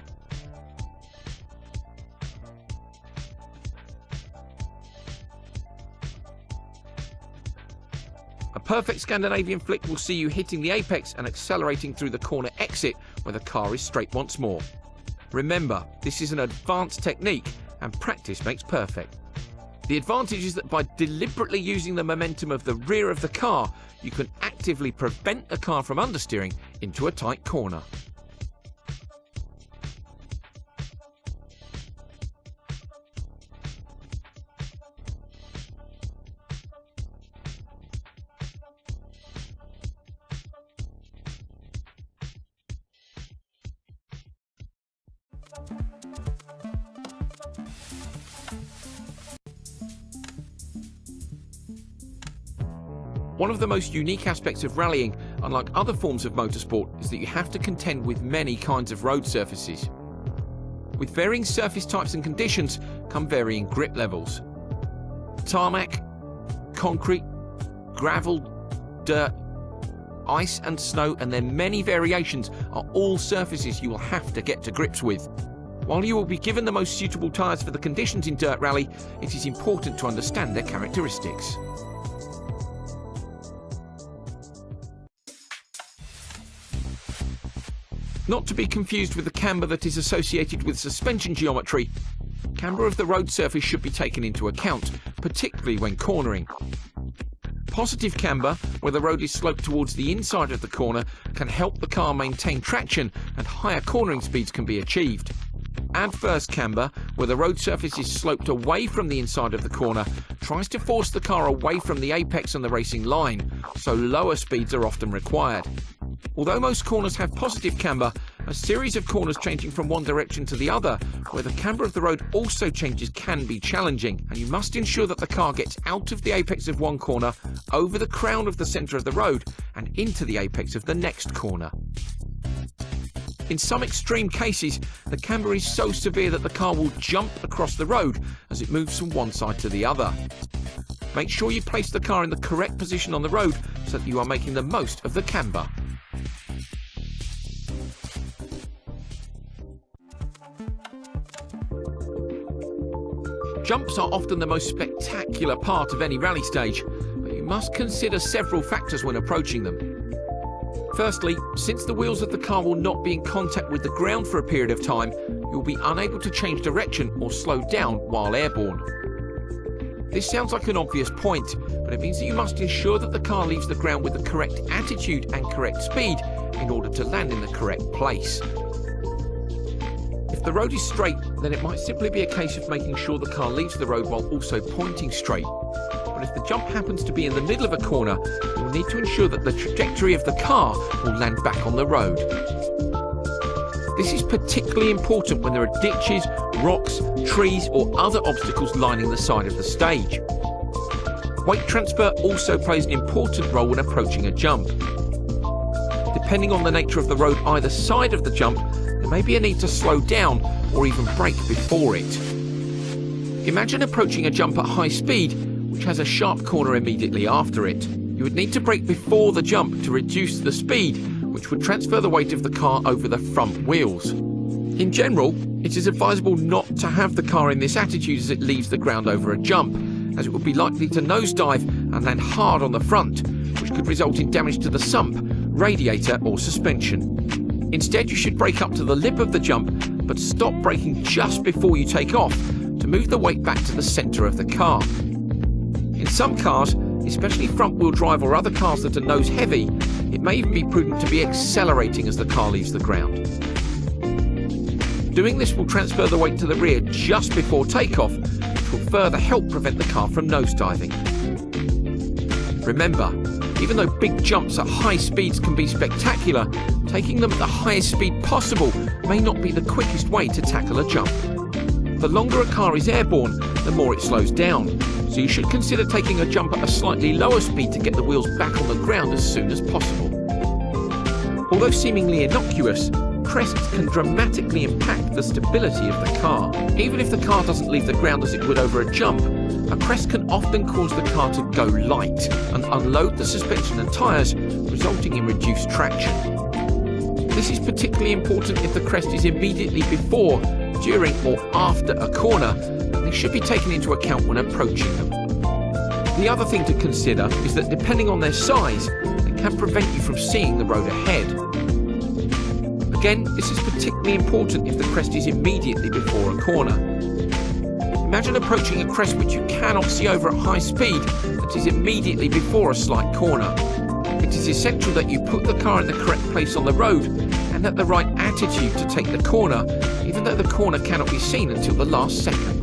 A perfect Scandinavian flick will see you hitting the apex and accelerating through the corner exit where the car is straight once more. Remember, this is an advanced technique and practice makes perfect. The advantage is that by deliberately using the momentum of the rear of the car, you can actively prevent the car from understeering into a tight corner. One of the most unique aspects of rallying, unlike other forms of motorsport, is that you have to contend with many kinds of road surfaces. With varying surface types and conditions come varying grip levels. Tarmac, concrete, gravel, dirt, ice and snow and their many variations are all surfaces you will have to get to grips with. While you will be given the most suitable tyres for the conditions in dirt rally, it is important to understand their characteristics. Not to be confused with the camber that is associated with suspension geometry, camber of the road surface should be taken into account, particularly when cornering. Positive camber, where the road is sloped towards the inside of the corner, can help the car maintain traction and higher cornering speeds can be achieved. Adverse camber, where the road surface is sloped away from the inside of the corner, tries to force the car away from the apex and the racing line, so lower speeds are often required. Although most corners have positive camber, a series of corners changing from one direction to the other, where the camber of the road also changes, can be challenging, and you must ensure that the car gets out of the apex of one corner, over the crown of the centre of the road, and into the apex of the next corner. In some extreme cases, the camber is so severe that the car will jump across the road as it moves from one side to the other. Make sure you place the car in the correct position on the road so that you are making the most of the camber. Jumps are often the most spectacular part of any rally stage, but you must consider several factors when approaching them. Firstly, since the wheels of the car will not be in contact with the ground for a period of time, you'll be unable to change direction or slow down while airborne. This sounds like an obvious point, but it means that you must ensure that the car leaves the ground with the correct attitude and correct speed in order to land in the correct place. If the road is straight, then it might simply be a case of making sure the car leaves the road while also pointing straight. But if the jump happens to be in the middle of a corner, you will need to ensure that the trajectory of the car will land back on the road. This is particularly important when there are ditches, rocks, trees or other obstacles lining the side of the stage. Weight transfer also plays an important role when approaching a jump. Depending on the nature of the road either side of the jump, there may be a need to slow down or even brake before it. Imagine approaching a jump at high speed, which has a sharp corner immediately after it. You would need to brake before the jump to reduce the speed, which would transfer the weight of the car over the front wheels. In general, it is advisable not to have the car in this attitude as it leaves the ground over a jump, as it would be likely to nosedive and land hard on the front, which could result in damage to the sump, radiator or suspension. Instead, you should brake up to the lip of the jump, but stop braking just before you take off to move the weight back to the centre of the car. In some cars, especially front-wheel drive or other cars that are nose heavy, it may even be prudent to be accelerating as the car leaves the ground. Doing this will transfer the weight to the rear just before takeoff, which will further help prevent the car from nosediving. Remember, even though big jumps at high speeds can be spectacular, Taking them at the highest speed possible may not be the quickest way to tackle a jump. The longer a car is airborne, the more it slows down, so you should consider taking a jump at a slightly lower speed to get the wheels back on the ground as soon as possible. Although seemingly innocuous, crests can dramatically impact the stability of the car. Even if the car doesn't leave the ground as it would over a jump, a crest can often cause the car to go light and unload the suspension and tyres, resulting in reduced traction. This is particularly important if the crest is immediately before, during or after a corner, and this should be taken into account when approaching them. The other thing to consider is that depending on their size, they can prevent you from seeing the road ahead. Again, this is particularly important if the crest is immediately before a corner. Imagine approaching a crest which you cannot see over at high speed that is immediately before a slight corner. It is essential that you put the car in the correct place on the road and at the right attitude to take the corner, even though the corner cannot be seen until the last second.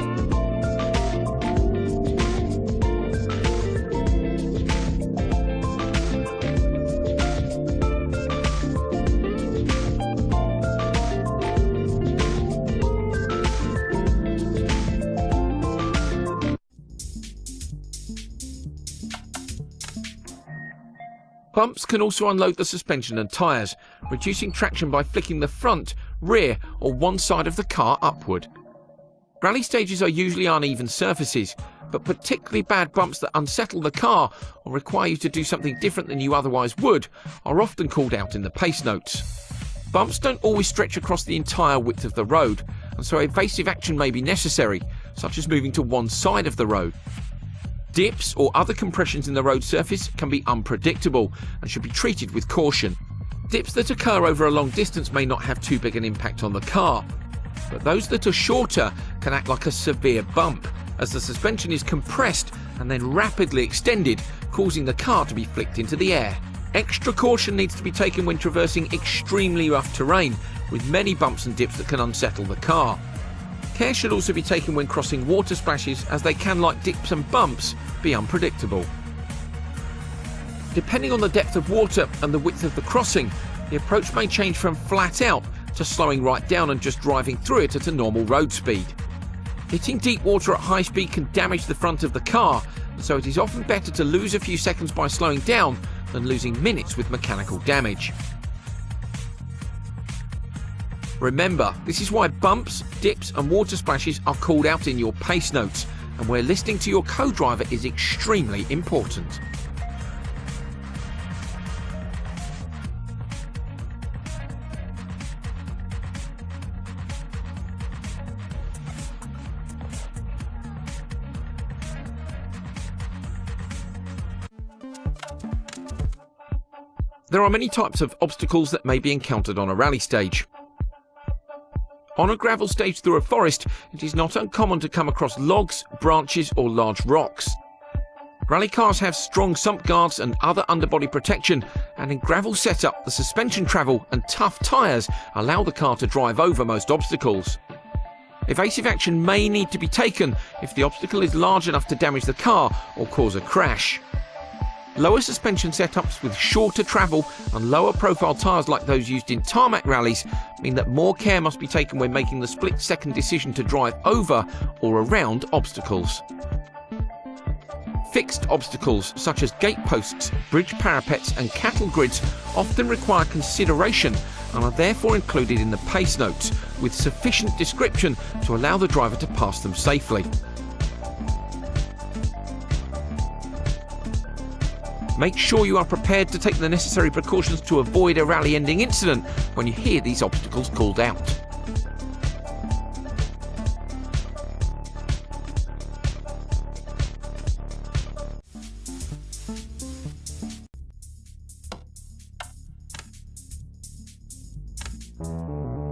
Bumps can also unload the suspension and tyres, reducing traction by flicking the front, rear or one side of the car upward. Rally stages are usually uneven surfaces, but particularly bad bumps that unsettle the car or require you to do something different than you otherwise would are often called out in the pace notes. Bumps don't always stretch across the entire width of the road, and so evasive action may be necessary, such as moving to one side of the road. Dips or other compressions in the road surface can be unpredictable and should be treated with caution. Dips that occur over a long distance may not have too big an impact on the car, but those that are shorter can act like a severe bump, as the suspension is compressed and then rapidly extended, causing the car to be flicked into the air. Extra caution needs to be taken when traversing extremely rough terrain, with many bumps and dips that can unsettle the car. Care should also be taken when crossing water splashes, as they can, like dips and bumps, be unpredictable. Depending on the depth of water and the width of the crossing, the approach may change from flat out to slowing right down and just driving through it at a normal road speed. Hitting deep water at high speed can damage the front of the car, and so it is often better to lose a few seconds by slowing down than losing minutes with mechanical damage. Remember, this is why bumps, dips and water splashes are called out in your pace notes, and where listening to your co-driver is extremely important. There are many types of obstacles that may be encountered on a rally stage. On a gravel stage through a forest, it is not uncommon to come across logs, branches or large rocks. Rally cars have strong sump guards and other underbody protection, and in gravel setup, the suspension travel and tough tyres allow the car to drive over most obstacles. Evasive action may need to be taken if the obstacle is large enough to damage the car or cause a crash. Lower suspension setups with shorter travel and lower profile tyres like those used in tarmac rallies mean that more care must be taken when making the split-second decision to drive over or around obstacles. Fixed obstacles such as gate posts, bridge parapets and cattle grids often require consideration and are therefore included in the pace notes with sufficient description to allow the driver to pass them safely. Make sure you are prepared to take the necessary precautions to avoid a rally-ending incident when you hear these obstacles called out.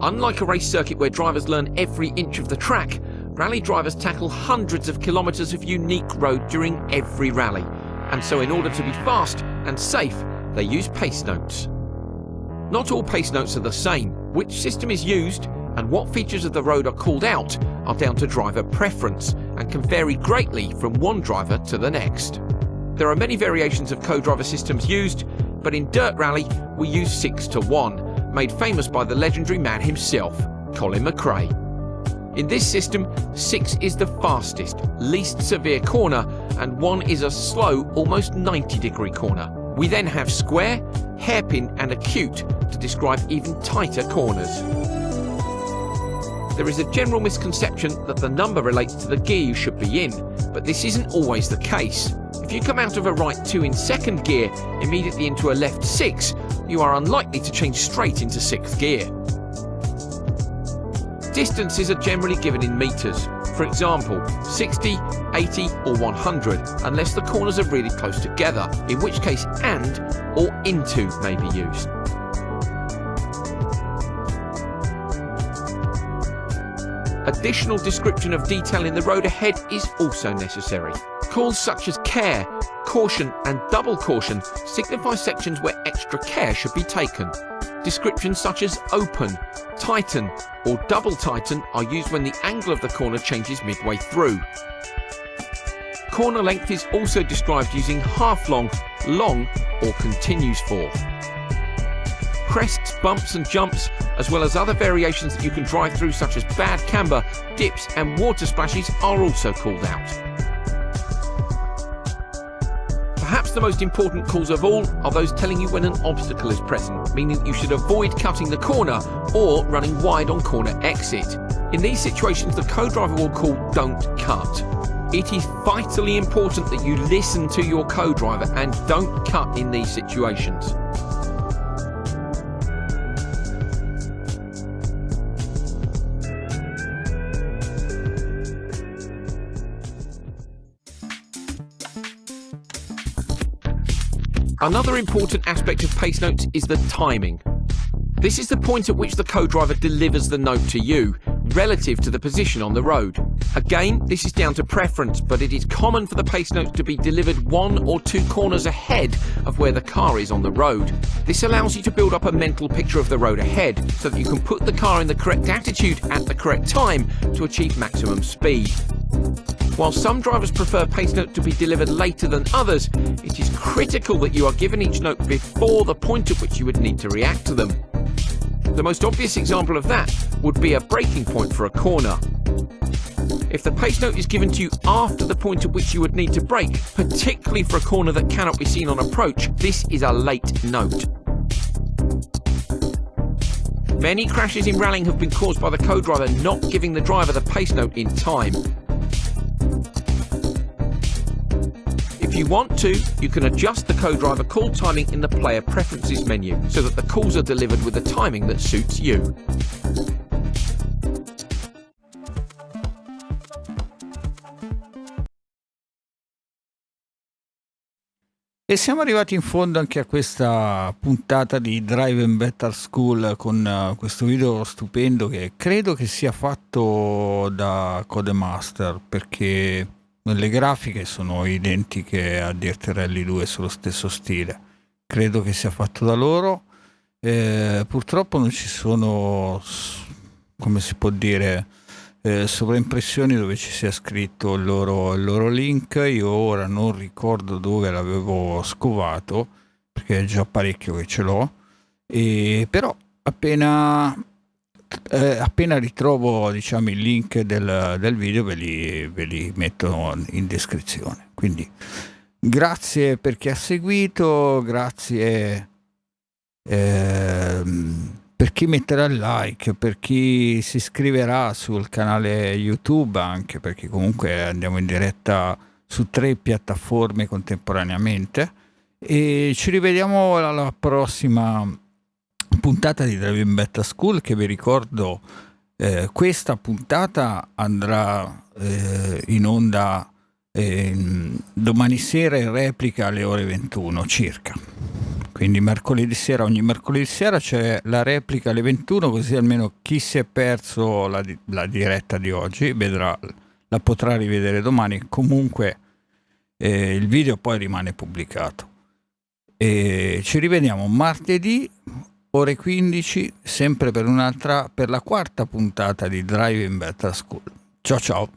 Unlike a race circuit where drivers learn every inch of the track, rally drivers tackle hundreds of kilometres of unique road during every rally. And so in order to be fast and safe, they use pace notes. Not all pace notes are the same. Which system is used and what features of the road are called out are down to driver preference and can vary greatly from one driver to the next. There are many variations of co-driver systems used, but in dirt rally we use 6-to-1, made famous by the legendary man himself, Colin McRae. In this system, 6 is the fastest, least severe corner, and 1 is a slow, almost 90-degree corner. We then have square, hairpin, and acute to describe even tighter corners. There is a general misconception that the number relates to the gear you should be in, but this isn't always the case. If you come out of a right 2 in second gear immediately into a left 6, you are unlikely to change straight into 6th gear. Distances are generally given in meters. For example, 60, 80 or 100, unless the corners are really close together, in which case and or into may be used. Additional description of detail in the road ahead is also necessary. Calls such as care, caution and double caution signify sections where extra care should be taken. Descriptions such as open, tighten or double tighten are used when the angle of the corner changes midway through. Corner length is also described using half long, long or continues for. Crests, bumps and jumps, as well as other variations that you can drive through such as bad camber, dips and water splashes are also called out. Perhaps the most important calls of all are those telling you when an obstacle is present, meaning that you should avoid cutting the corner or running wide on corner exit. In these situations, the co-driver will call "don't cut." It is vitally important that you listen to your co-driver and don't cut in these situations. Another important aspect of pace notes is the timing. This is the point at which the co-driver delivers the note to you, relative to the position on the road. Again, this is down to preference, but it is common for the pace notes to be delivered 1 or 2 corners ahead of where the car is on the road. This allows you to build up a mental picture of the road ahead, so that you can put the car in the correct attitude at the correct time to achieve maximum speed. While some drivers prefer pace notes to be delivered later than others, it is critical that you are given each note before the point at which you would need to react to them. The most obvious example of that would be a braking point for a corner. If the pace note is given to you after the point at which you would need to brake, particularly for a corner that cannot be seen on approach, this is a late note. Many crashes in rallying have been caused by the co-driver not giving the driver the pace note in time. If you want to, you can adjust the co-driver call timing in the player preferences menu so that the calls are delivered with the timing that suits you.
E siamo arrivati in fondo anche a questa puntata di Drive and Better School con questo video stupendo che credo che sia fatto da Codemaster, perché le grafiche sono identiche a Dirt Rally 2 sullo stesso stile. Credo che sia fatto da loro. Purtroppo non ci sono, come si può dire, sovraimpressioni dove ci sia scritto il loro link. Io ora non ricordo dove l'avevo scovato, perché è già parecchio che ce l'ho, però appena ritrovo, diciamo, il link del video ve li metto in descrizione. Quindi grazie per chi ha seguito, grazie per chi metterà il like, per chi si iscriverà sul canale YouTube, anche perché comunque andiamo in diretta su 3 piattaforme contemporaneamente, e ci rivediamo alla prossima puntata di Driving Better School, che vi ricordo questa puntata andrà in onda domani sera in replica alle ore 21 circa. Quindi ogni mercoledì sera c'è la replica alle 21, così almeno chi si è perso la diretta di oggi la potrà rivedere domani. Comunque il video poi rimane pubblicato. E ci rivediamo martedì ore 15, sempre per la 4ª puntata di Driving Better School. Ciao ciao!